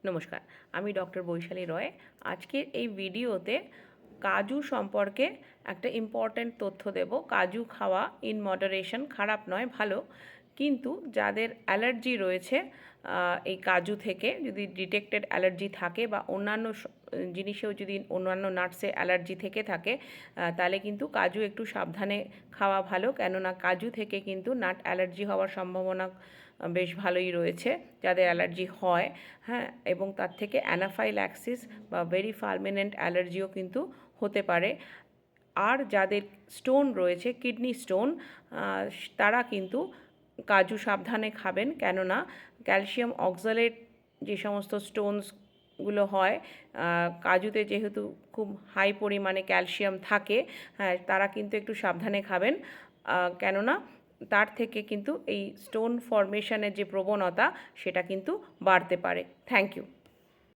নমস্কার, আমি ডক্টর বৈশালী রয়। আজকের এই ভিডিওতে কাজু সম্পর্কে একটা ইম্পর্ট্যান্ট তথ্য দেব। কাজু খাওয়া ইন মডারেশন খারাপ নয়, ভালো। কিন্তু যাদের অ্যালার্জি রয়েছে এই কাজু থেকে, যদি ডিটেক্টেড অ্যালার্জি থাকে বা অন্যান্য জিনিসেও যদি অন্যান্য নাটসে অ্যালার্জি থেকে থাকে, তাহলে কিন্তু কাজু একটু সাবধানে খাওয়া ভালো। কেননা কাজু থেকে কিন্তু নাট অ্যালার্জি হওয়ার সম্ভাবনা বেশ ভালোই রয়েছে যাদের অ্যালার্জি হয়, হ্যাঁ। এবং তার থেকে অ্যানাফাইল্যাক্সিস বা ভেরি পার্মানেন্ট অ্যালার্জিও কিন্তু হতে পারে। আর যাদের স্টোন রয়েছে, কিডনি স্টোন, তারা কিন্তু কাজু সাবধানে খাবেন। কেননা ক্যালসিয়াম অক্সালেট যে সমস্ত স্টোনসগুলো হয়, কাজুতে যেহেতু খুব হাই পরিমাণে ক্যালসিয়াম থাকে, হ্যাঁ, তারা কিন্তু একটু সাবধানে খাবেন। কেননা তার থেকে কিন্তু এই স্টোন ফর্মেশনের যে প্রবণতা, সেটা কিন্তু বাড়তে পারে। Thank you.